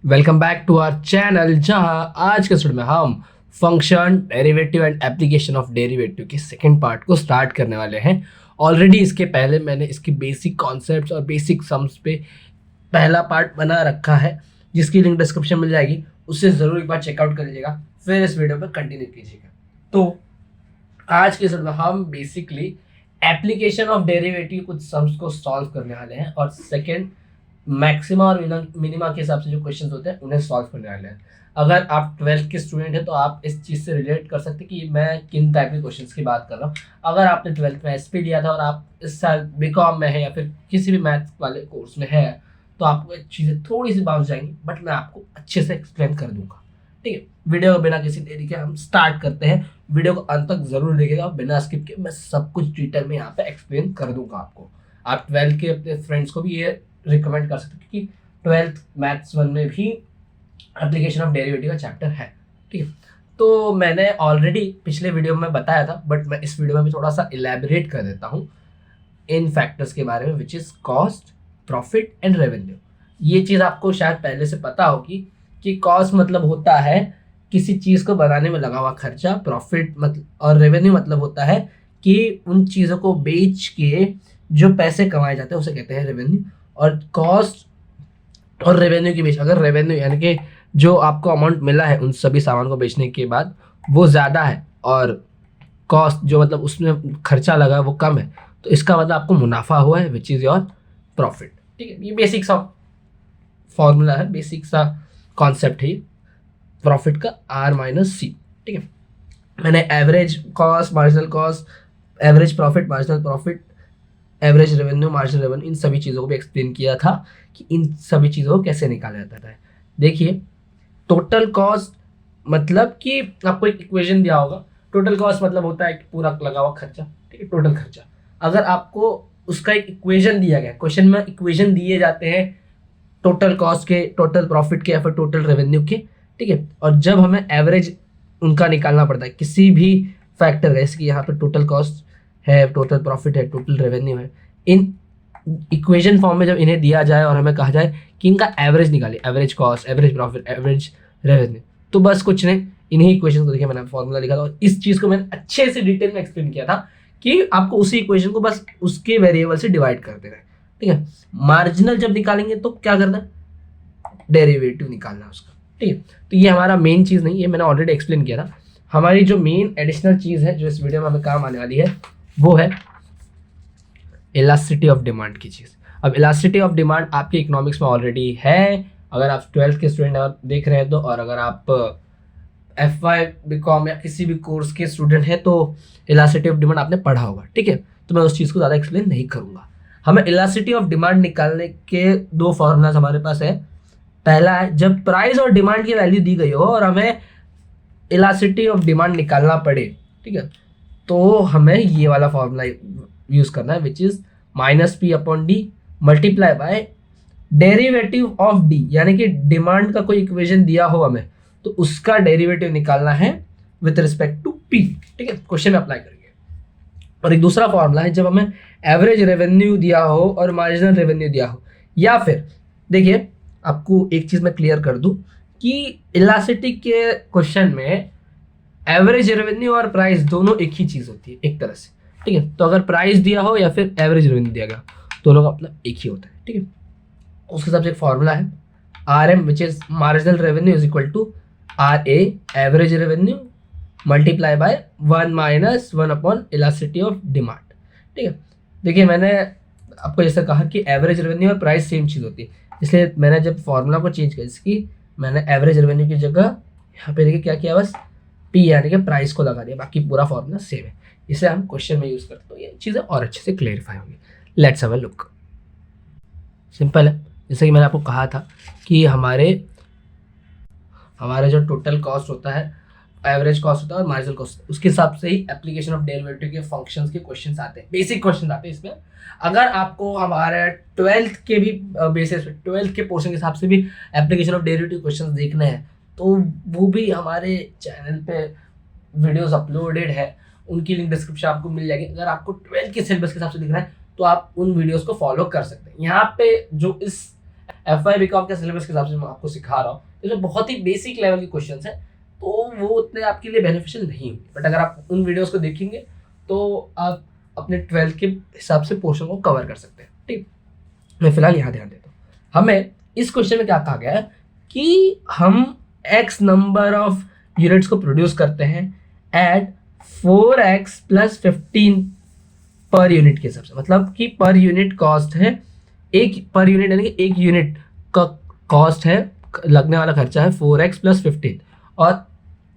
Welcome back to our channel, जहां आज के एपिसोड में हम function, derivative and application of derivative के सेकंड पार्ट को स्टार्ट करने वाले हैं। ऑलरेडी इसके पहले मैंने इसकी बेसिक कॉन्सेप्ट्स और बेसिक सम्स पे पहला पार्ट बना रखा है, जिसकी लिंक डिस्क्रिप्शन मिल जाएगी। उससे ज़रूर एक बार चेकआउट कर लीजिएगा, फिर इस वीडियो पर कंटिन्यू कीजिएगा। तो आज के एपिसोड में हम बेसिकली एप्लीकेशन ऑफ डेरिवेटिव कुछ सम्स को सॉल्व करने वाले हैं, और सेकेंड मैक्सिमा और मिनिमा के हिसाब से जो क्वेश्चंस होते हैं उन्हें सॉल्व करने वाले हैं। अगर आप 12th के स्टूडेंट हैं तो आप इस चीज़ से रिलेट कर सकते हैं कि मैं किन टाइप के क्वेश्चंस की बात कर रहा हूँ। अगर आपने 12th में एसपी लिया था और आप इस साल बीकॉम में है या फिर किसी भी मैथ्स वाले कोर्स में है, तो आपको चीज़ें थोड़ी सी बाउंस जाएंगी, बट मैं आपको अच्छे से एक्सप्लेन कर दूंगा। ठीक है, वीडियो को बिना किसी देरी के हम स्टार्ट करते हैं। वीडियो को अंत तक जरूर देखिएगा, बिना स्किप के। मैं सब कुछ डिटेल में यहाँ पे एक्सप्लेन कर दूंगा आपको। आप 12th के अपने फ्रेंड्स को भी ये रिकमेंड कर सकते हैं, क्योंकि 12th मैथ्स 1 में भी एप्लीकेशन ऑफ डेरिवेटिव का चैप्टर है। ठीक है, तो मैंने ऑलरेडी पिछले वीडियो में बताया था, बट मैं इस वीडियो में भी थोड़ा सा इलेबोरेट कर देता हूँ इन फैक्टर्स के बारे में, which is cost, profit and revenue. ये चीज़ आपको शायद पहले से पता होगी कि कॉस्ट मतलब होता है किसी चीज़ को बनाने में लगा हुआ खर्चा, प्रॉफिट मतलब, और रेवेन्यू मतलब होता है कि उन चीज़ों को बेच के जो पैसे कमाए जाते हैं उसे कहते हैं रेवेन्यू। और कॉस्ट और रेवेन्यू के बीच, अगर रेवेन्यू यानी कि जो आपको अमाउंट मिला है उन सभी सामान को बेचने के बाद वो ज़्यादा है, और कॉस्ट जो मतलब उसमें खर्चा लगा है वो कम है, तो इसका मतलब आपको मुनाफा हुआ है, विच इज़ योर प्रॉफिट। ठीक है, ये बेसिक सा फॉर्मूला है, बेसिक सा कॉन्सेप्ट है प्रॉफिट का, आर माइनस सी। ठीक है, मैंने average cost, marginal cost, average profit, marginal profit, average revenue, marginal revenue, इन सभी चीज़ों को भी एक्सप्लेन किया था कि इन सभी चीज़ों को कैसे निकाला जाता है। देखिए, टोटल कॉस्ट मतलब कि आपको एक इक्वेशन दिया होगा। टोटल कॉस्ट मतलब होता है कि पूरा लगा हुआ खर्चा। ठीक है, टोटल खर्चा। अगर आपको उसका एक इक्वेशन दिया गया, क्वेश्चन में इक्वेशन दिए जाते हैं टोटल कॉस्ट के, टोटल प्रॉफिट के या फिर टोटल रेवेन्यू के। ठीक है, और जब हमें एवरेज उनका निकालना पड़ता है किसी भी फैक्टर का, जैसे कि यहाँ पर टोटल कॉस्ट है, टोटल प्रॉफिट है, टोटल रेवेन्यू है, इन इक्वेशन फॉर्म में जब इन्हें दिया जाए और हमें कहा जाए कि इनका एवरेज निकालिए, average cost, average profit, average revenue, तो बस कुछ नहीं, इन्हीं इक्वेशन को देखिए, मैंने फॉर्मूला लिखा था और इस चीज़ को मैंने अच्छे से डिटेल में एक्सप्लेन किया था कि आपको उसी इक्वेशन को बस उसके वेरिएबल से डिवाइड कर देना है। ठीक है, मार्जिनल जब निकालेंगे तो क्या करना है, डेरिवेटिव निकालना है उसका। ठीक है, तो ये हमारा मेन चीज़ नहीं, ये मैंने ऑलरेडी एक्सप्लेन किया था। हमारी जो मेन एडिशनल चीज़ है जो इस वीडियो में हमें काम आने वाली है, वो है इलास्टिसिटी ऑफ डिमांड की चीज़। अब इलास्टिसिटी ऑफ डिमांड आपके इकोनॉमिक्स में ऑलरेडी है, अगर आप 12th के स्टूडेंट देख रहे हैं तो, और अगर आप FY बीकॉम या किसी भी कोर्स के स्टूडेंट हैं तो इलास्टिसिटी ऑफ डिमांड आपने पढ़ा होगा। ठीक है, तो मैं उस चीज़ को ज़्यादा एक्सप्लेन नहीं करूँगा। हमें इलास्टिसिटी ऑफ डिमांड निकालने के दो फॉर्मूलाज हमारे पास है। पहला है, जब प्राइस और डिमांड की वैल्यू दी गई हो और हमें इलास्टिसिटी ऑफ डिमांड निकालना पड़े, ठीक है, तो हमें ये वाला फॉर्मूला यूज़ करना है, which is -P/D multiply by derivative of D, यानी कि डिमांड का कोई इक्वेशन दिया हो हमें तो उसका डेरिवेटिव निकालना है विथ रिस्पेक्ट टू पी। ठीक है, क्वेश्चन में अप्लाई करेंगे। और एक दूसरा फॉर्मूला है, जब हमें एवरेज रेवेन्यू दिया हो और मार्जिनल रेवेन्यू दिया हो, या फिर देखिए आपको एक चीज़ मैं क्लियर कर दूं कि इलास्टिसिटी के क्वेश्चन में एवरेज रेवेन्यू और प्राइस दोनों एक ही चीज़ होती है एक तरह से। ठीक है, तो अगर प्राइस दिया हो या फिर एवरेज रेवेन्यू दिया गया, दोनों का मतलब एक ही होता है। ठीक है, उसके हिसाब से एक फॉर्मूला है, RM which is marginal revenue is equal to RA average revenue multiply by 1 - 1 upon elasticity of demand. ठीक है, देखिए मैंने आपको जैसे कहा कि एवरेज रेवेन्यू और प्राइस सेम चीज़ होती है, इसलिए मैंने जब फॉर्मूला को चेंज किया, इसकी मैंने एवरेज रेवेन्यू की जगह यहाँ पे देखिए क्या किया, बस P यानी कि प्राइस को लगा दिया, बाकी पूरा फॉर्मूला सेम है। इसे हम क्वेश्चन में यूज़ करते हैं तो ये चीज़ें और अच्छे से क्लेरिफाई होंगी। Let's have a look. Simple है, जैसे कि मैंने आपको कहा था कि हमारे जो टोटल कॉस्ट होता है, एवरेज कॉस्ट होता है और मार्जिनल कॉस्ट, उसके हिसाब से ही एप्लीकेशन ऑफ डेरिवेटिव के फंक्शंस के क्वेश्चंस आते हैं, बेसिक क्वेश्चंस आते हैं इसमें। अगर आपको हमारे 12th के भी बेसिस पे, 12th के पोर्शन के हिसाब से भी एप्लीकेशन ऑफ डेरिवेटिव क्वेश्चंस देखने हैं, तो वो भी हमारे चैनल पे वीडियोस अपलोडेड है, उनकी लिंक डिस्क्रिप्शन आपको मिल जाएगी। अगर आपको 12th के सिलेबस के हिसाब से दिख रहा है तो आप उन वीडियोस को फॉलो कर सकते हैं। यहाँ पे जो इस FY बीकॉम के सिलेबस के हिसाब से मैं आपको सिखा रहा हूँ, तो जो बहुत ही बेसिक लेवल के क्वेश्चन है तो वो उतने आपके लिए बेनिफिशियल नहीं होंगे, बट अगर आप उन वीडियोस को देखेंगे तो आप अपने 12th के हिसाब से पोर्शन को कवर कर सकते हैं। ठीक, मैं फिलहाल यहाँ ध्यान देता हूँ। हमें इस क्वेश्चन में क्या कहा गया है कि हम x नंबर ऑफ यूनिट्स को प्रोड्यूस करते हैं एट 4x + 15 पर यूनिट के हिसाब से, मतलब कि पर यूनिट कॉस्ट है, एक पर यूनिट यानी कि एक यूनिट का कॉस्ट है, लगने वाला खर्चा है 4x + 15, और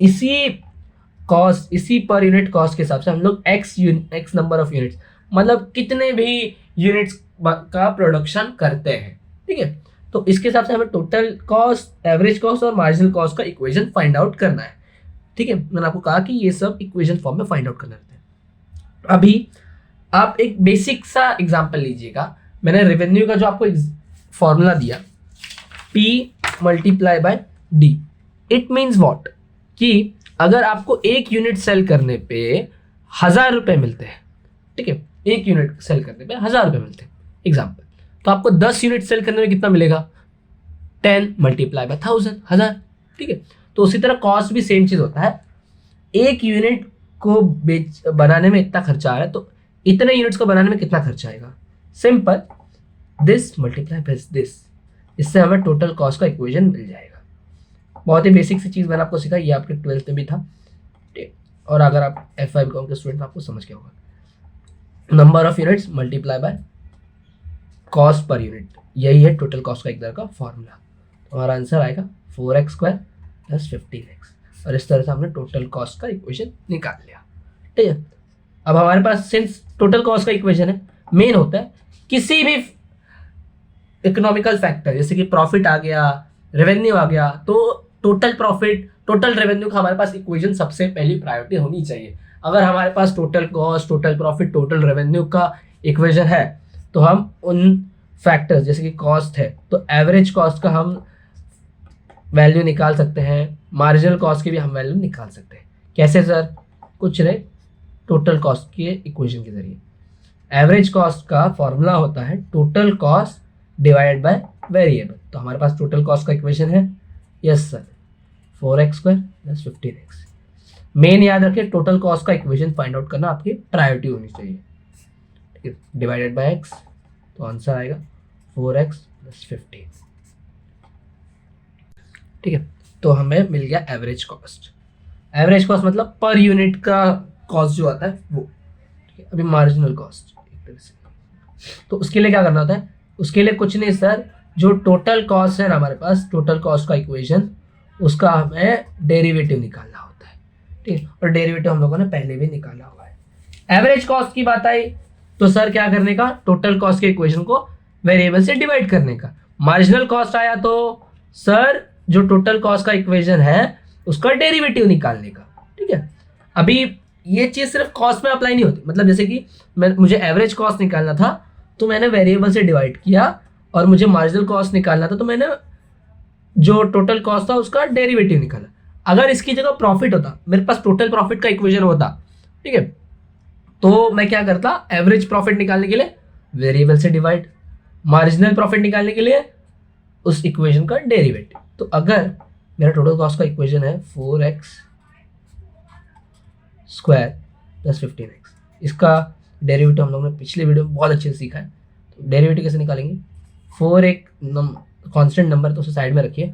इसी पर यूनिट कॉस्ट के हिसाब से हम लोग x नंबर ऑफ यूनिट्स, मतलब कितने भी यूनिट्स का प्रोडक्शन करते हैं। ठीक है, तो इसके हिसाब से हमें टोटल कॉस्ट, एवरेज कॉस्ट और मार्जिनल कॉस्ट का इक्वेशन फाइंड आउट करना है। ठीक है, मैंने आपको कहा कि ये सब इक्वेशन फॉर्म में फाइंड आउट करना रहता है। अभी आप एक बेसिक सा एग्जांपल लीजिएगा। मैंने रेवेन्यू का जो आपको फॉर्मूला दिया, P × D, it means what, कि अगर आपको एक यूनिट सेल करने पे 1000 रुपये मिलते हैं, ठीक है, एक यूनिट सेल करने पे 1000 रुपये मिलते हैं एग्जाम्पल, तो आपको 10 यूनिट सेल करने में कितना मिलेगा, 10 × 1000। ठीक है, तो उसी तरह कॉस्ट भी सेम चीज़ होता है, एक यूनिट को बनाने में इतना खर्चा आ रहा है तो इतने यूनिट्स को बनाने में कितना खर्चा आएगा, सिंपल, दिस × दिस, इससे हमें टोटल कॉस्ट का इक्वेशन मिल जाएगा। बहुत ही बेसिक सी चीज़ मैंने आपको सिखाई, ये आपके 12th में भी था। ठीक, और अगर आप FY बीकॉम के स्टूडेंट आपको समझ गया होगा। Number of units × cost per unit, यही है टोटल कॉस्ट का एक तरह का फॉर्मूला। तो हमारा आंसर आएगा 4x² + 15x, और इस तरह से हमने टोटल कॉस्ट का इक्वेशन निकाल लिया। ठीक है, अब हमारे पास सिंस टोटल कॉस्ट का इक्वेशन है, मेन होता है किसी भी इकोनॉमिकल फैक्टर, जैसे कि प्रॉफिट आ गया, रेवेन्यू आ गया, तो टोटल प्रॉफिट, टोटल रेवेन्यू का हमारे पास इक्वेशन सबसे पहली प्रायोरिटी होनी चाहिए। अगर हमारे पास total cost, total profit, total revenue का इक्वेशन है तो हम उन फैक्टर्स, जैसे कि कॉस्ट है तो एवरेज कॉस्ट का हम वैल्यू निकाल सकते हैं, मार्जिनल कॉस्ट की भी हम वैल्यू निकाल सकते हैं। कैसे सर? कुछ नहीं, टोटल कॉस्ट के इक्वेशन के जरिए। एवरेज कॉस्ट का फॉर्मूला होता है total cost divided by variable. तो हमारे पास टोटल कॉस्ट का इक्वेशन है, yes sir, 4x² + 15x। Main याद रखिए, टोटल कॉस्ट का इक्वेशन फाइंड आउट करना आपकी प्रायोरिटी होनी चाहिए। ठीक है, डिवाइडेड बाय x, तो आंसर आएगा 4x + 15। ठीक है, तो हमें मिल गया एवरेज कॉस्ट। एवरेज कॉस्ट मतलब पर यूनिट का कॉस्ट जो आता है वो। ठीक है, अभी मार्जिनल कॉस्ट एक तरह से, तो उसके लिए क्या करना होता है? उसके लिए कुछ नहीं सर, जो टोटल कॉस्ट है ना हमारे पास, टोटल कॉस्ट का इक्वेशन, उसका हमें डेरिवेटिव निकालना होता है। ठीक है, और डेरिवेटिव हम लोगों ने पहले भी निकाला हुआ है। एवरेज कॉस्ट की बात आई तो सर क्या करने का, टोटल कॉस्ट के इक्वेशन को वेरिएबल से डिवाइड करने का। मार्जिनल कॉस्ट आया तो सर जो टोटल कॉस्ट का इक्वेशन है उसका डेरिवेटिव निकालने का। ठीक है, अभी ये चीज़ सिर्फ कॉस्ट में अप्लाई नहीं होती, मतलब जैसे कि मुझे एवरेज कॉस्ट निकालना था तो मैंने वेरिएबल से डिवाइड किया, और मुझे मार्जिनल कॉस्ट निकालना था तो मैंने जो टोटल कॉस्ट था उसका डेरिवेटिव निकाला। अगर इसकी जगह प्रॉफिट होता, मेरे पास टोटल प्रॉफिट का इक्वेशन होता, ठीक है, तो मैं क्या करता, एवरेज प्रॉफिट निकालने के लिए वेरिएबल से डिवाइड, मार्जिनल प्रॉफिट निकालने के लिए उस इक्वेशन का डेरिवेटिव। तो अगर मेरा टोटल कॉस्ट का इक्वेशन है 4x² + 15x, इसका डेरिवेटिव हम लोगों ने पिछले वीडियो में बहुत अच्छे से सीखा है। तो डेरिवेटिव कैसे निकालेंगे? 4 एक कांस्टेंट नंबर, तो उसे साइड में रखिए।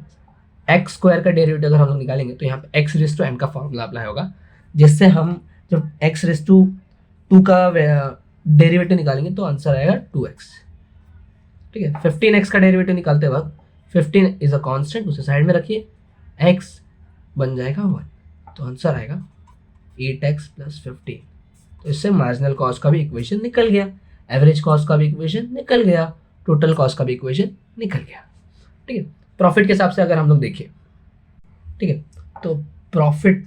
x² का डेरिवेटिव अगर हम लोग निकालेंगे तो यहाँ पे x⁻n का फॉर्मूला अप्लाई होगा, जिससे हम जब x⁻2 का डेरिवेटिव निकालेंगे तो आंसर आएगा 2x। ठीक है, 15x का डेरिवेटिव निकालते वक्त 15 इज अ कांस्टेंट, उसे साइड में रखिए, x बन जाएगा 1, तो आंसर आएगा 8x + 15। तो इससे मार्जिनल कॉस्ट का भी इक्वेशन निकल गया, एवरेज कॉस्ट का भी इक्वेशन निकल गया, टोटल कॉस्ट का भी इक्वेशन निकल गया। ठीक है, प्रॉफिट के हिसाब से अगर हम लोग देखें, ठीक है, तो प्रॉफिट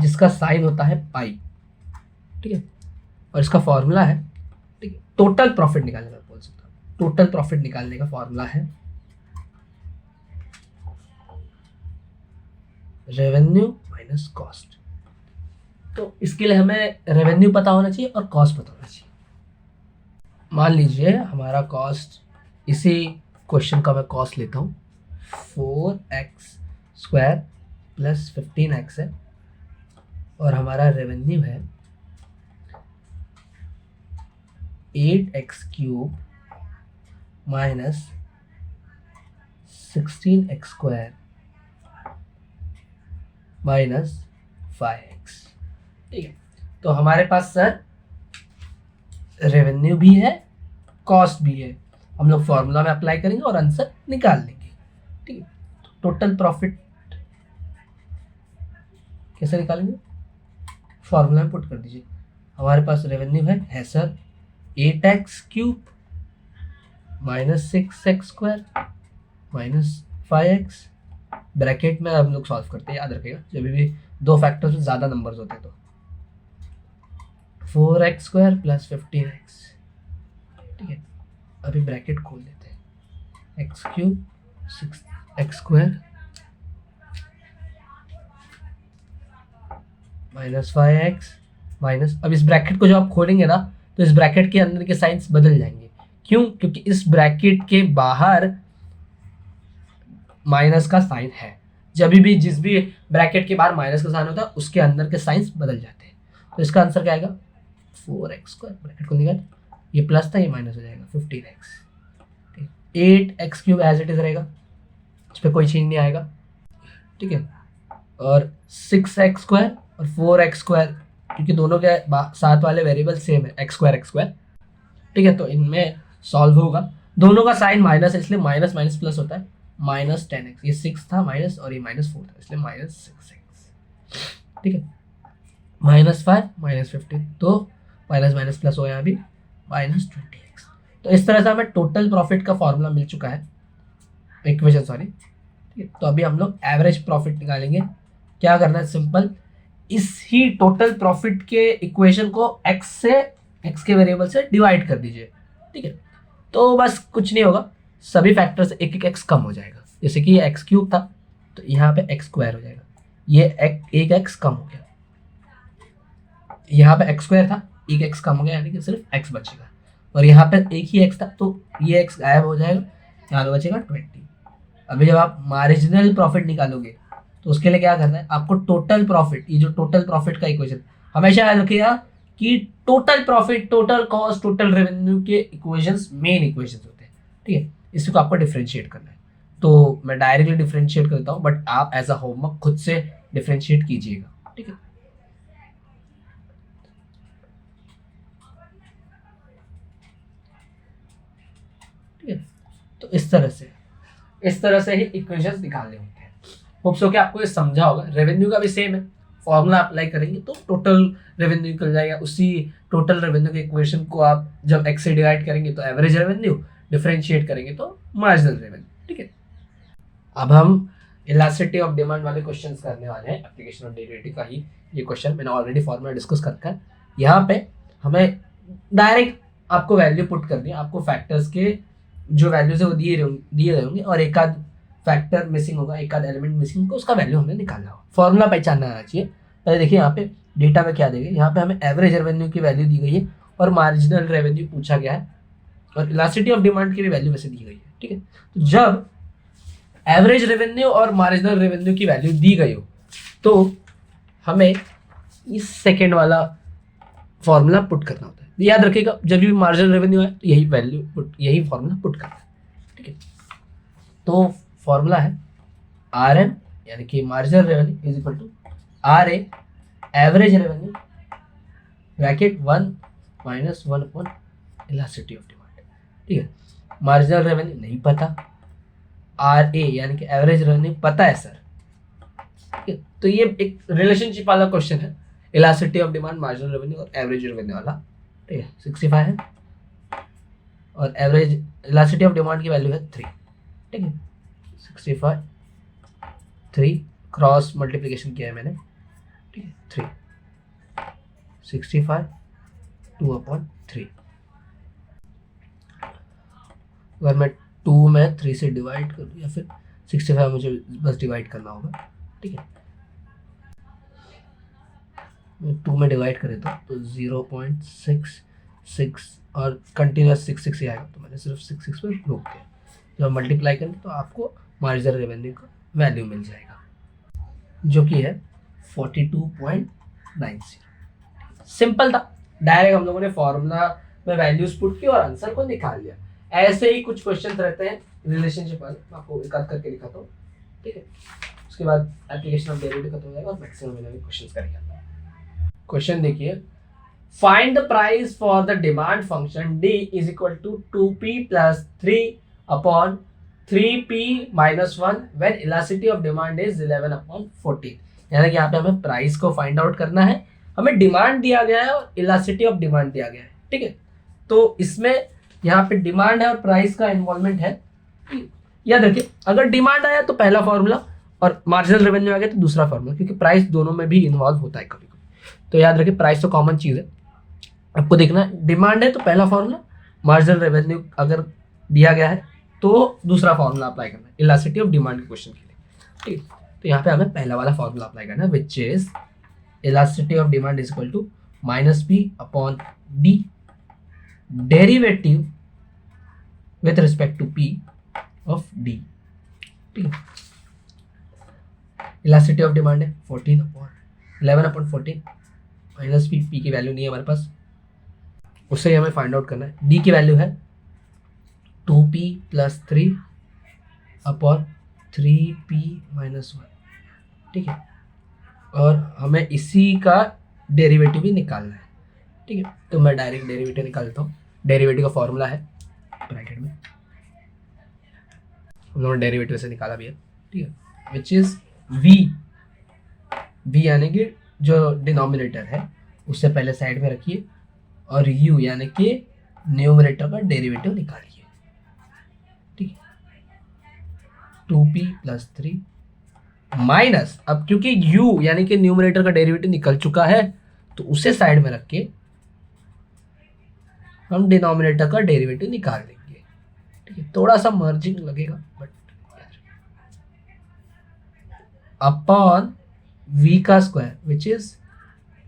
जिसका साइन होता है पाई, ठीक है, और इसका फॉर्मूला है, ठीक है, टोटल प्रॉफिट निकालने का बोल सकता हूँ, टोटल प्रॉफिट निकालने का फॉर्मूला है रेवेन्यू माइनस कॉस्ट। तो इसके लिए हमें रेवेन्यू पता होना चाहिए और कॉस्ट पता होना चाहिए। मान लीजिए हमारा कॉस्ट इसी क्वेश्चन का मैं कॉस्ट लेता हूँ, 4x² प्लस 15x है और हमारा रेवेन्यू है 8x³ minus 16x² minus 5x। ठीक है, तो हमारे पास सर रेवेन्यू भी है, कॉस्ट भी है, हम लोग फॉर्मूला में अप्लाई करेंगे और आंसर निकाल लेंगे। ठीक है, टोटल प्रॉफिट कैसे निकालेंगे, फॉर्मूला में पुट कर दीजिए। हमारे पास रेवेन्यू है sir 8x³ minus 6x² minus 5x। Bracket में हम लोग सॉल्व करते हैं, याद रखिएगा जब भी दो फैक्टर्स में ज़्यादा नंबर्स होते हैं तो 4x² प्लस 15x। ठीक है, अभी ब्रैकेट खोल देते हैं, x³ 6x² minus 5x minus, अब इस ब्रैकेट को जब आप खोलेंगे ना तो इस ब्रैकेट के अंदर के साइंस बदल जाएंगे। क्यों? क्योंकि इस ब्रैकेट के बाहर माइनस का साइन है। जब भी जिस भी ब्रैकेट के बाहर माइनस का साइन होता है उसके अंदर के साइंस बदल जाते हैं। तो इसका आंसर क्या आएगा, 4x², ब्रैकेट को निकाल, ये प्लस था ये माइनस हो जाएगा 15x। 8x³ as it is रहेगा, इस पर कोई चेंज नहीं आएगा। ठीक है, और 6x² और 4x², क्योंकि दोनों के साथ वाले वेरिएबल सेम है x²। ठीक है, तो इनमें सॉल्व होगा, दोनों का साइन माइनस है इसलिए माइनस माइनस प्लस होता है, माइनस 10x। ये 6 था माइनस और ये -4 था इसलिए माइनस 6x। ठीक है, -5 -15, तो माइनस माइनस प्लस हो यहाँ भी -20x। तो इस तरह से हमें टोटल प्रॉफिट का फॉर्मूला मिल चुका है, इक्वेशन सॉरी। ठीक है, तो अभी हम लोग एवरेज प्रॉफिट निकालेंगे। क्या करना है, सिंपल, इस ही टोटल प्रॉफिट के इक्वेशन को x के वेरिएबल से डिवाइड कर दीजिए। ठीक है, तो बस कुछ नहीं होगा, सभी फैक्टर से एक x कम हो जाएगा। जैसे कि ये x³ था तो यहाँ पे x² हो जाएगा, ये एक x कम हो गया, यहाँ पे x² था एक x कम हो गया, यानी कि सिर्फ x बचेगा, और यहाँ पे एक ही x था तो ये x गायब हो जाएगा, यहाँ पे बचेगा 20। अभी जब आप मार्जिनल प्रॉफिट निकालोगे तो उसके लिए क्या करना है, आपको टोटल प्रॉफिट, ये जो टोटल प्रॉफिट का इक्वेशन हमेशा याद रखिएगा कि total profit, total cost, total revenue के इक्वेशंस मेन इक्वेशंस होते हैं। ठीक है, इसी को आपको डिफरेंशिएट करना है, तो मैं डायरेक्टली डिफरेंशिएट करता हूँ, बट आप एज अ होमवर्क खुद से डिफरेंशिएट कीजिएगा। ठीक है, ठीक है, तो इस तरह से ही इक्वेशंस निकालने होते हैं। होप्स हो कि आपको ये समझा होगा। रेवेन्यू का भी सेम है, फॉर्मूला अप्लाई करेंगे तो टोटल रेवेन्यू निकल जाएगा। उसी टोटल रेवेन्यू के इक्वेशन को आप जब एक्स से डिवाइड करेंगे तो एवरेज रेवेन्यू, डिफरेंशिएट करेंगे तो मार्जिनल रेवेन्यू। ठीक है, अब हम इलास्टिसिटी ऑफ डिमांड वाले क्वेश्चंस करने वाले हैं, एप्लीकेशन ऑफ डेरिवेटिव का ही ये क्वेश्चन मैंने ऑलरेडी फॉर्मूला डिस्कस कर रखा है। यहाँ पे हमें डायरेक्ट आपको वैल्यू पुट करनी है, आपको फैक्टर्स के जो वैल्यूज है वो दिए रहे होंगे और एक आध फैक्टर मिसिंग होगा, एक आध एलिमेंट मिसिंग होगा, उसका वैल्यू हमें निकालना होगा। फॉर्मूला पहचानना आना चाहिए। पहले देखिए यहाँ पे डेटा में क्या देंगे, यहाँ पे हमें एवरेज रेवेन्यू की वैल्यू दी गई है और मार्जिनल रेवेन्यू पूछा गया है और इलास्टिसिटी ऑफ डिमांड की भी वैल्यू वैसे दी गई है। ठीक है, तो जब एवरेज रेवेन्यू और मार्जिनल रेवेन्यू की वैल्यू दी गई हो तो हमें इस सेकेंड वाला फॉर्मूला पुट करना होता है। याद रखिएगा जब भी मार्जिनल रेवेन्यू है तो यही फॉर्मूला पुट करना है। ठीक है, तो फॉर्मूला है RM यानी कि marginal revenue is equal to RA average revenue bracket 1 minus 1 upon elasticity of demand. ठीक है, मार्जिनल रेवेन्यू नहीं पता, RA यानी कि एवरेज रेवेन्यू पता है सर। ठीक है, तो ये एक रिलेशनशिप वाला क्वेश्चन है, elasticity of demand, marginal revenue और एवरेज रेवेन्यू वाला। ठीक है, 65 है और एवरेज इलास्टिसिटी ऑफ डिमांड की वैल्यू है 3। ठीक है, 65 3 क्रॉस मल्टीप्लिकेशन किया है मैंने। ठीक है, 3 65 2/3। अगर मैं 2 में 3 से डिवाइड कर दूँ या फिर 65 मुझे बस डिवाइड करना होगा। ठीक है, मैं 2 में डिवाइड कर देता हूँ तो 0.66 और कंटिन्यूस 66 ही आएगा, तो मैंने सिर्फ 66 पर रोक दिया। जब मल्टीप्लाई करेंगे तो आपको मार्जिनल रेवेन्यू का वैल्यू मिल जाएगा, जो कि है 42.90। सिंपल था, डायरेक्ट हम लोगों ने फॉर्मूला में वैल्यूज पुट की और आंसर को निकाल लिया। ऐसे ही कुछ क्वेश्चन रहते हैं रिलेशनशिप वाले, मैं आपको एक आध करके दिखाता हूँ, ठीक है। उसके बाद एप्लीकेशन ऑफ डेरिवेटिव खत्म हो जाएगा और मैक्सिमम मिनिमम क्वेश्चंस करेंगे। क्वेश्चन देखिए, find the price for the demand function d is equal to 2p plus 3 upon 3p minus 1 when elasticity of demand is 11 upon 14। यानी कि यहाँ पे हमें प्राइस को फाइंड आउट करना है, हमें डिमांड दिया गया है और इलास्टिसिटी ऑफ डिमांड दिया गया है, ठीक है। तो इसमें यहाँ पे डिमांड है और प्राइस का इन्वॉल्वमेंट है। याद रखिए, अगर डिमांड आया तो पहला फॉर्मूला और मार्जिनल रेवेन्यू आ गया तो दूसरा फॉर्मूला, क्योंकि प्राइस दोनों में भी इन्वॉल्व होता है कभी कभी। तो याद रखिए, प्राइस तो कॉमन चीज़ है, आपको देखना है डिमांड है तो पहला फॉर्मूला, मार्जिनल रेवेन्यू अगर दिया गया है तो दूसरा फॉर्मूला अप्लाई करना है इलास्टिसिटी ऑफ डिमांड के क्वेश्चन के लिए, ठीक है। तो यहाँ पे हमें पहला वाला फॉर्मूला अप्लाई करना है, which is elasticity of demand is equal to minus p upon d derivative with respect to p of d, ठीक है। इलास्टिसिटी ऑफ डिमांड है 11 अपॉन 14 माइनस पी की वैल्यू नहीं है हमारे पास, उससे हमें फाइंड आउट करना है। डी की वैल्यू है 2p plus 3 upon 3p minus 1, ठीक है। और हमें इसी का डेरिवेटिव भी निकालना है, ठीक है। तो मैं डायरेक्ट डेरिवेटिव निकालता हूँ। डेरिवेटिव का फॉर्मूला है ब्रैकेट में, हम लोगों ने डेरिवेटिव से निकाला भी है, ठीक है, विच इज v यानी कि जो डिनोमिनेटर है उससे पहले साइड में रखिए और u यानी कि न्यूमरेटर का डेरिवेटिव निकालिए, ठीक है। 2p प्लस 3 माइनस, अब क्योंकि u यानी कि न्यूमरेटर का डेरिवेटिव निकल चुका है तो उसे साइड में रख के हम डिनोमिनेटर का डेरिवेटिव निकाल देंगे, ठीक है। थोड़ा सा मर्जिंग लगेगा बट अपॉन v का square which is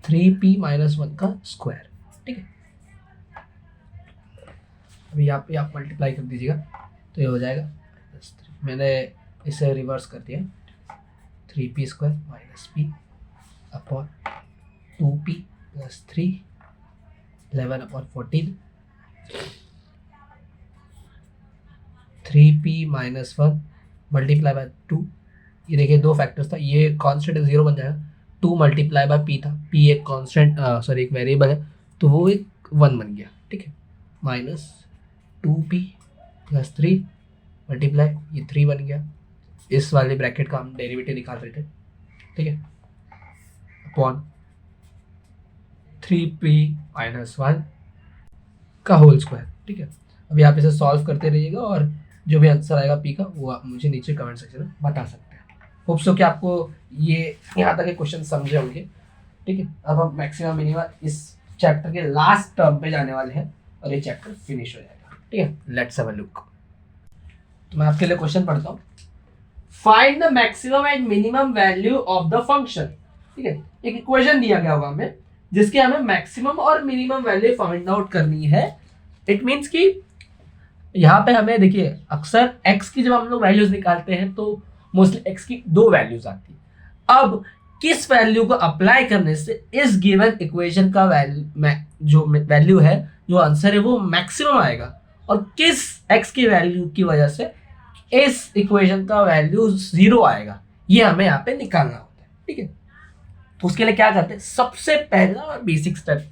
3p minus 1 का स्क्वायर, ठीक है। अभी यहाँ पे आप मल्टीप्लाई कर दीजिएगा तो ये हो जाएगा, मैंने इसे रिवर्स कर दिया, 3p square minus p upon 2p plus 3 11 upon 14 3p minus 1 multiply by 2, ये देखिए दो फैक्टर्स था, ये कांस्टेंट 0 बन जाएगा, 2 मल्टीप्लाई बाय p था, p एक कांस्टेंट सॉरी एक वेरिएबल है तो वो एक 1 बन गया, ठीक है। माइनस 2p प्लस 3 मल्टीप्लाई, ये 3 बन गया, इस वाले ब्रैकेट का हम डेरिवेटिव निकाल रहे थे, ठीक है, अपॉन 3p माइनस 1 का होल स्क्वायर, ठीक है। अभी आप इसे सॉल्व करते रहिएगा और जो भी आंसर आएगा p का वो आप मुझे नीचे कमेंट सेक्शन में बता सकते हैं। होप सो कि आपको ये यहाँ तक के क्वेश्चन समझे होंगे, ठीक है। अब हम मैक्सिमम मिनिमम इस चैप्टर के लास्ट टर्म पे जाने वाले हैं और ये चैप्टर फिनिश हो जाएगा, ठीक है। Let's have a look. तो मैं आपके लिए क्वेश्चन पढ़ता हूँ, find the maximum and minimum value of the function, ठीक है। एक इक्वेशन दिया गया होगा हमें जिसके हमें मैक्सिमम और मिनिमम वैल्यू फाइंड आउट करनी है। इट मीन्स कि यहाँ पे हमें देखिए अक्सर x की जब हम लोग वैल्यूज निकालते हैं तो मोस्टली x की 2 वैल्यूज आती है। अब किस वैल्यू को अप्लाई करने से इस गिवन इक्वेशन का जो वैल्यू है, जो आंसर है वो मैक्सिमम आएगा, और किस x की वैल्यू की वजह से इस इक्वेशन का वैल्यू 0 आएगा, ये हमें यहाँ पे निकालना होता है, ठीक है। तो उसके लिए क्या करते हैं, सबसे पहला और बेसिक स्टेप,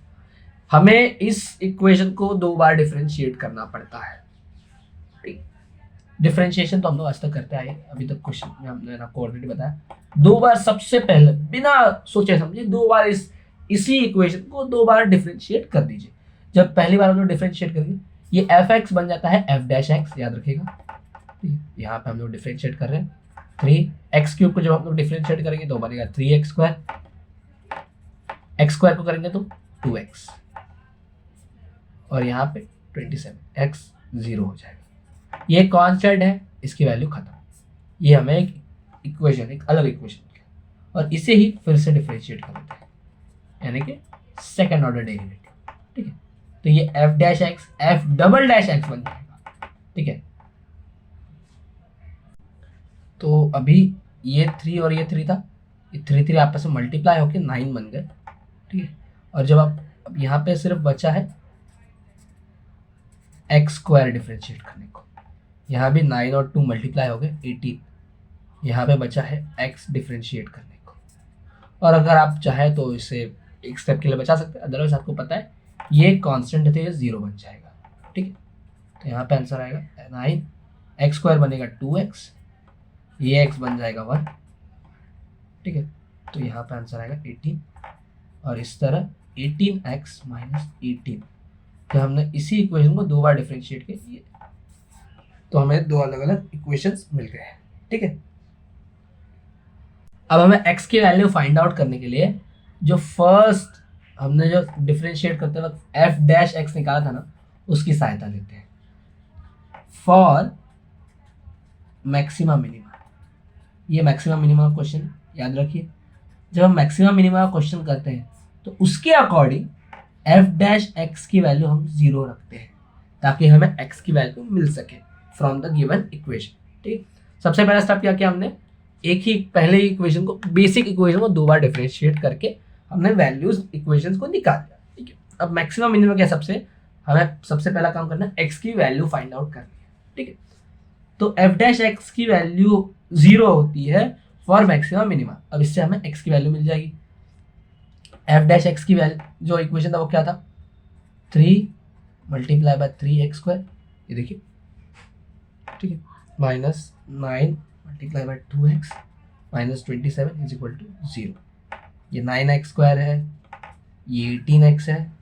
हमें इस इक्वेशन को 2 बार डिफरेंशिएट करना पड़ता है। डिफरेंशिएशन तो हम लोग आज तक करते आए, अभी तक क्वेश्चन में हमने आपको ऑलरेडी बताया, 2 बार सबसे पहले बिना सोचे समझे 2 बार इसी इक्वेशन को 2 बार डिफरेंशिएट कर दीजिए। जब पहली बार हम लोग डिफरेंशिएट करेंगे ये f(x) बन जाता है f'(x), याद रखिएगा, यहाँ पे हम लोग डिफरेंशिएट कर रहे हैं 3x³ को जब हम लोग डिफरेंशिएट करेंगे तो बनेगा 3x², x² को करेंगे तो 2x, और यहाँ पे 27x 0 हो जाएगा। ये कांस्टेंट है, इसकी वैल्यू खत्म, ये हमें एक इक्वेशन, एक अलग इक्वेशन, और इसे ही फिर से डिफरेंशिएट कर देते हैं, यानी कि सेकंड ऑर्डर डेरिवेटिव, ठीक है। तो ये f'(x) f"(x) बन जाएगा, ठीक है। तो अभी ये 3 और ये 3 था, ये 3 आपस में मल्टीप्लाई होकर 9 बन गए, ठीक है। और जब आप अब यहाँ पे सिर्फ बचा है एक्स स्क्वायर डिफ्रेंशिएट करने को, यहाँ भी 9 और 2 मल्टीप्लाई हो गए 18, यहाँ पे बचा है एक्स डिफ्रेंशिएट करने को। और अगर आप चाहे तो इसे एक स्टेप के लिए बचा सकते हैं, अदरवाइज आपको पता है ये कांस्टेंट थे, ये 0 बन जाएगा, ठीक है। तो यहाँ पे आंसर आएगा 9, एक्स स्क्वायर बनेगा 2x, ये x बन जाएगा 1, ठीक है। तो यहाँ पे आंसर आएगा 18, और इस तरह 18x माइनस 18। तो हमने इसी इक्वेशन को 2 बार डिफ्रेंशिएट किया, तो हमें 2 अलग अलग इक्वेशंस मिल गए हैं, ठीक है। अब हमें x की वैल्यू फाइंड आउट करने के लिए जो फर्स्ट हमने जो डिफ्रेंशिएट करते वक्त f डैश x निकाला था ना, उसकी सहायता लेते हैं फॉर मैक्सिमम मिनिमा। ये मैक्सिमम मिनिमा क्वेश्चन याद रखिए, जब हम मैक्सिमम मिनिमा क्वेश्चन करते हैं तो उसके अकॉर्डिंग f डैश x की वैल्यू हम 0 रखते हैं, ताकि हमें x की वैल्यू मिल सके फ्रॉम द गिवन इक्वेशन, ठीक। सबसे पहला स्टेप क्या किया हमने, एक ही पहले इक्वेशन को, बेसिक इक्वेशन को 2 बार डिफरेंशिएट करके हमने वैल्यूज इक्वेशंस को निकाल दिया, ठीक है। अब मैक्सिमम मिनिमम क्या, हमें सबसे पहला काम करना है x की वैल्यू फाइंड आउट करनी है, ठीक है। तो f डैश x की वैल्यू 0 होती है फॉर मैक्सिमम मिनिमम। अब इससे हमें x की वैल्यू मिल जाएगी। f डैश x की वैल्यू जो इक्वेशन था वो क्या था, 3 मल्टीप्लाई बाय 3x स्क्वायर, ये देखिए, ठीक है, minus 9 multiply by 2x minus 27 is equal to 0। ये 9x स्क्वायर है, ये 18x है,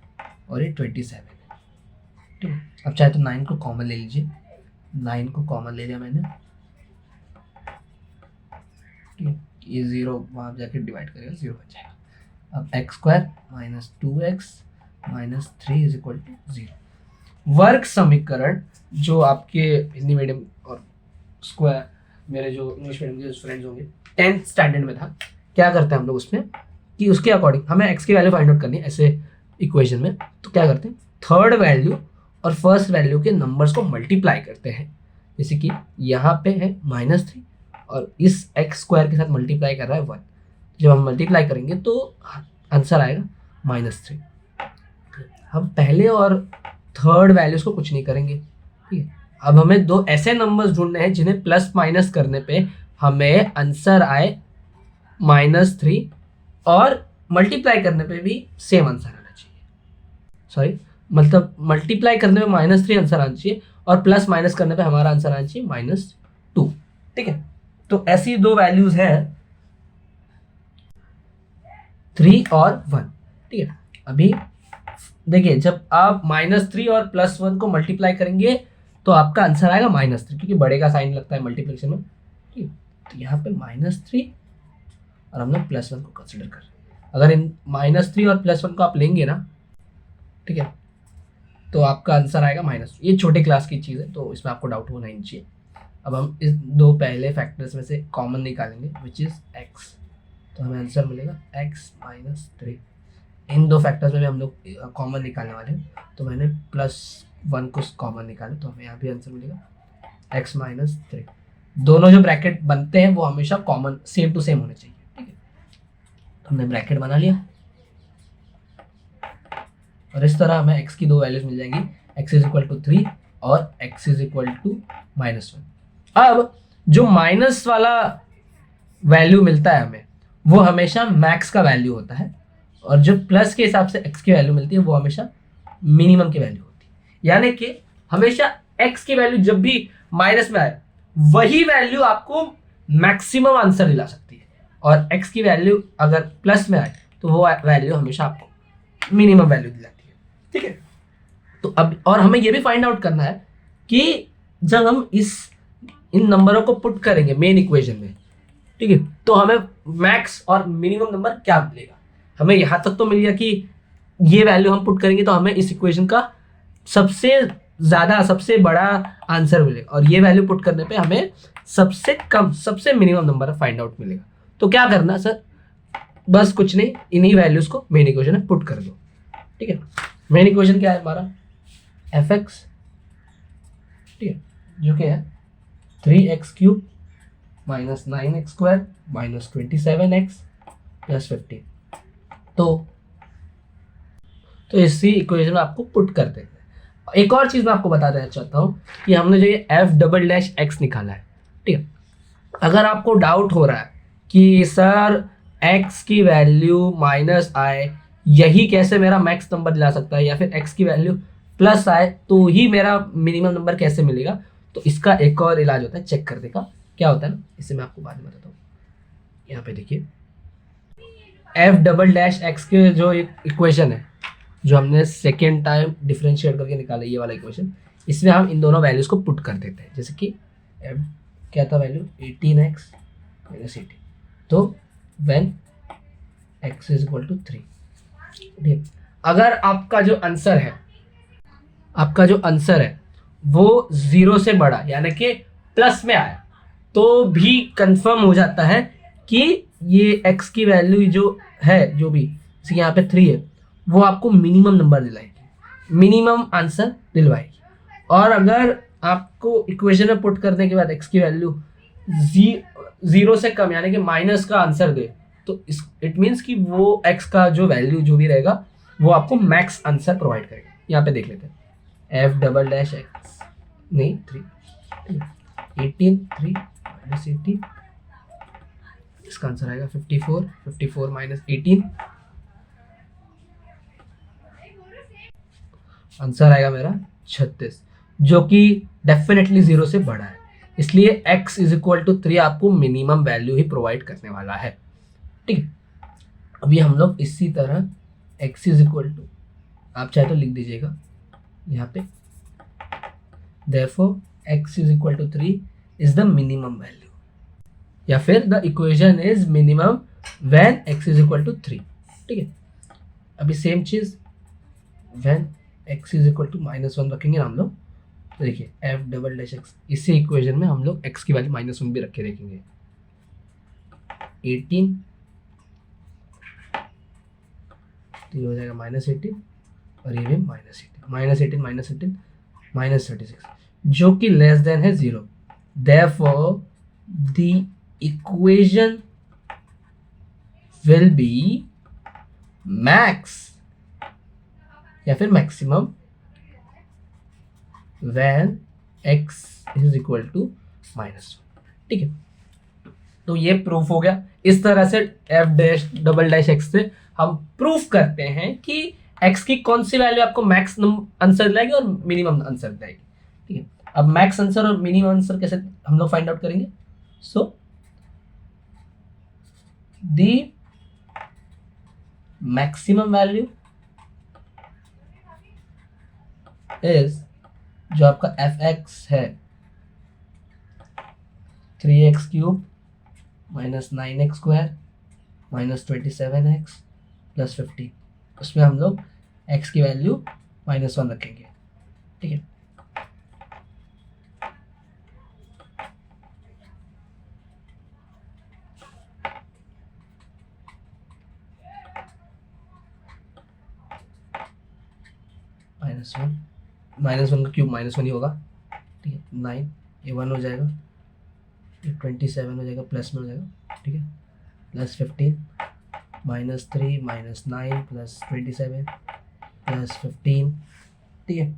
और ये 27 है, ठीक है। अब चाहे तो 9 को कॉमन ले लीजिए, 9 को कॉमन ले लिया मैंने, ठीक है। ये 0 वहाँ जाके डिवाइड करेगा, 0 बन जाएगा। अब x square minus 2x minus 3 is equal to 0। वर्ग समीकरण जो आपके हिंदी मीडियम और स्क्वायर मेरे जो इंग्लिश मीडियम के फ्रेंड्स होंगे 10th स्टैंडर्ड में था, क्या करते हैं हम लोग उसमें कि उसके अकॉर्डिंग हमें x की वैल्यू फाइंड आउट करनी है ऐसे इक्वेशन में, तो क्या करते हैं, थर्ड वैल्यू और फर्स्ट वैल्यू के नंबर्स को मल्टीप्लाई करते हैं। जैसे कि यहाँ पे है -3 और इस x स्क्वायर के साथ मल्टीप्लाई कर रहा है 1, जब हम मल्टीप्लाई करेंगे तो आंसर आएगा -3। हम पहले और थर्ड वैल्यूज को कुछ नहीं करेंगे, ठीक है। अब हमें 2 ऐसे नंबर्स ढूंढने हैं जिन्हें प्लस माइनस करने पे हमें आंसर आए -3, और मल्टीप्लाई करने पे भी सेम आंसर आना चाहिए, सॉरी मतलब मल्टीप्लाई करने पे -3 आंसर आना चाहिए और प्लस माइनस करने पे हमारा आंसर आना चाहिए -2, ठीक है। तो ऐसी 2 वैल्यूज हैं 3 और 1, ठीक है। अभी देखिए जब आप -3 और +1 को मल्टीप्लाई करेंगे तो आपका आंसर आएगा -3, क्योंकि बड़े का साइन लगता है मल्टीप्लिकेशन में, ठीक है। तो यहाँ पे -3 और हम लोग +1 को कंसिडर कर रहे हैं। अगर इन -3 और +1 को आप लेंगे ना, ठीक है, तो आपका आंसर आएगा -2। ये छोटे क्लास की चीज़ है तो इसमें आपको डाउट होना ही चाहिए। अब हम इस 2 पहले फैक्टर्स में से कॉमन निकालेंगे विच इज़ x, तो हमें आंसर मिलेगा x -3। इन 2 फैक्टर्स में भी हम लोग कॉमन निकालने वाले हैं, तो मैंने +1 को कॉमन निकाला, तो हमें यहाँ भी आंसर मिलेगा x -3। दोनों जो ब्रैकेट बनते हैं वो हमेशा कॉमन सेम टू सेम होने चाहिए, ठीक है। तो हमने ब्रैकेट बना लिया और इस तरह हमें x की 2 वैल्यूज मिल जाएंगी, x इज इक्वल टू 3 और x इज इक्वल टू -1। अब जो माइनस वाला वैल्यू मिलता है हमें वो हमेशा मैक्स का वैल्यू होता है, और जो प्लस के हिसाब से x की वैल्यू मिलती है वो हमेशा मिनिमम की वैल्यू होती है। यानी कि हमेशा x की वैल्यू जब भी माइनस में आए वही वैल्यू आपको मैक्सिमम आंसर दिला सकती है, और x की वैल्यू अगर प्लस में आए तो वो वैल्यू हमेशा आपको मिनिमम वैल्यू दिलाती है, ठीक है। तो अब और हमें ये भी फाइंड आउट करना है कि जब हम इन नंबरों को पुट करेंगे मेन इक्वेशन में, ठीक है, तो हमें मैक्स और मिनिमम नंबर क्या मिलेगा। हमें यहाँ तक तो मिल गया कि ये वैल्यू हम पुट करेंगे तो हमें इस इक्वेशन का सबसे ज़्यादा सबसे बड़ा आंसर मिलेगा, और ये वैल्यू पुट करने पे हमें सबसे कम सबसे मिनिमम नंबर फाइंड आउट मिलेगा। तो क्या करना सर, बस कुछ नहीं, इन्हीं वैल्यूज को मेन इक्वेशन में पुट कर दो, ठीक है। मेन इक्वेशन क्या है हमारा, fx, ठीक है, जो क्या है 3x³ minus 9x² minus 27x plus 15। तो इसी इक्वेशन में आपको पुट कर देते हैं। एक और चीज़ मैं आपको बता देना चाहता हूँ कि हमने जो ये f डबल डैश x निकाला है, ठीक है, अगर आपको डाउट हो रहा है कि सर x की वैल्यू माइनस आए यही कैसे मेरा मैक्स नंबर दिला सकता है, या फिर x की वैल्यू प्लस आए तो ही मेरा मिनिमम नंबर कैसे मिलेगा, तो इसका एक और इलाज होता है चेक करने का। क्या होता है ना, इसे मैं आपको बाद में बताता हूँ। यहाँ पे देखिए f डबल डैश x के जो इक्वेशन है जो हमने सेकेंड टाइम डिफरेंशिएट करके निकाला, ये वाला इक्वेशन, इसमें हम इन दोनों वैल्यूज को पुट कर देते हैं। जैसे कि f क्या था वैल्यू 18x माइनस 18, तो when x is equal to 3, ठीक। अगर आपका जो आंसर है वो 0 से बड़ा यानी कि प्लस में आया तो भी कंफर्म हो जाता है कि ये x की वैल्यू जो है, जो भी जैसे यहाँ पे 3 है, वो आपको मिनिमम नंबर दिलाएगी, मिनिमम आंसर दिलवाएगी। और अगर आपको इक्वेशन में पुट करने के बाद x की वैल्यू 0 से कम यानी कि माइनस का आंसर दे, तो इट मीन्स कि वो x का जो वैल्यू जो भी रहेगा वो आपको मैक्स आंसर प्रोवाइड करेगा। यहाँ पे देख लेते हैं f डबल डैश x नहीं 3 18 3 माइनस 18, इसका आंसर आएगा 54 माइनस 18, आंसर आएगा मेरा 36, जो कि डेफिनेटली 0 से बड़ा है। इसलिए x इज इक्वल टू 3 आपको मिनिमम वैल्यू ही प्रोवाइड करने वाला है, ठीक है। अभी हम लोग इसी तरह x इज इक्वल टू, आप चाहे तो लिख दीजिएगा यहाँ पे, therefore x is equal to 3 is the minimum value, या फिर the equation is minimum when x is equal to 3, ठीक है। अभी सेम चीज when x is equal to -1 रखेंगे हम लोग, तो देखिए f डबल डैश x, इसी इक्वेशन में हम लोग x की वैल्यू -1 भी रख के देखेंगे। 18 तो ये हो जाएगा -18 और ये भी -18 -36, जो कि लेस देन है 0, therefore the equation will be max या फिर maximum when x is equal to -1, ठीक है। तो ये प्रूफ हो गया। इस तरह से f dash double dash x से हम प्रूफ करते हैं कि x की कौन सी वैल्यू आपको मैक्स आंसर दिलाएगी और मिनिमम आंसर दिलाएगी, ठीक है। अब मैक्स आंसर और मिनिमम आंसर कैसे हम लोग फाइंड आउट करेंगे, so the maximum value is, जो आपका fx है 3x³ minus 9x² minus 27x plus 15, उसमें हम लोग x की वैल्यू -1 रखेंगे, ठीक है। -1 का क्यूब -1 ही होगा, ठीक है। 9 ये 1 हो जाएगा, ये 27 हो जाएगा, प्लस में हो जाएगा, ठीक है, प्लस 15 -3 -9 प्लस 27 प्लस 15, ठीक है।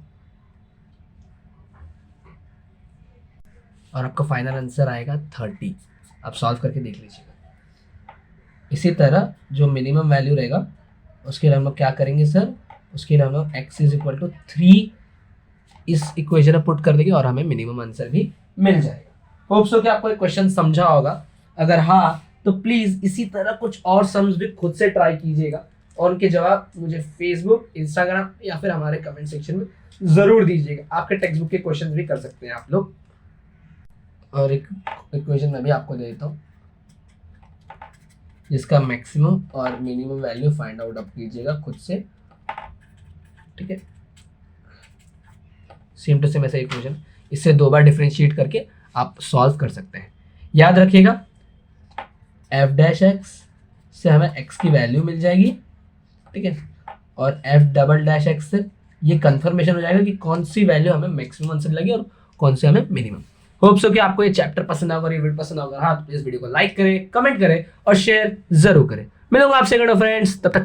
और आपका फाइनल आंसर आएगा 30। आप सॉल्व करके देख लीजिएगा। इसी तरह जो मिनिमम वैल्यू रहेगा उसके लिए हम लोग क्या करेंगे सर, उसके लिए हम लोग x इज इक्वल टू 3 इस इक्वेशन में पुट कर देंगे और हमें मिनिमम आंसर भी मिल जाएगा। होप सो कि आपको एक क्वेश्चन समझा होगा। अगर हाँ तो प्लीज़ इसी तरह कुछ और सम्स भी खुद से ट्राई कीजिएगा और उनके जवाब मुझे फेसबुक, इंस्टाग्राम या फिर हमारे कमेंट सेक्शन में ज़रूर दीजिएगा। आपके टेक्स्ट बुक के क्वेश्चन भी कर सकते हैं आप लोग। और एक इक्वेशन मैं भी आपको दे देता हूँ जिसका मैक्सिमम और मिनिमम वैल्यू फाइंड आउट आप कीजिएगा खुद से, ठीक है। सेम टू सेम ऐसा इक्वेशन, इससे 2 बार डिफरेंशिएट करके आप सॉल्व कर सकते हैं। याद रखिएगा f डैश x से हमें x की वैल्यू मिल जाएगी, ठीक है, और f डबल डैश x से ये कंफर्मेशन हो जाएगा कि कौन सी वैल्यू हमें मैक्सिमम आंसर लगी और कौन सी हमें मिनिमम। होप सो कि आपको ये चैप्टर पसंद आएगा और ये वीडियो पसंद आएगा। हाँ तो इस वीडियो को लाइक करें, कमेंट करें और शेयर जरूर करें। मिलूंगा आपसे फ्रेंड्स, तब तक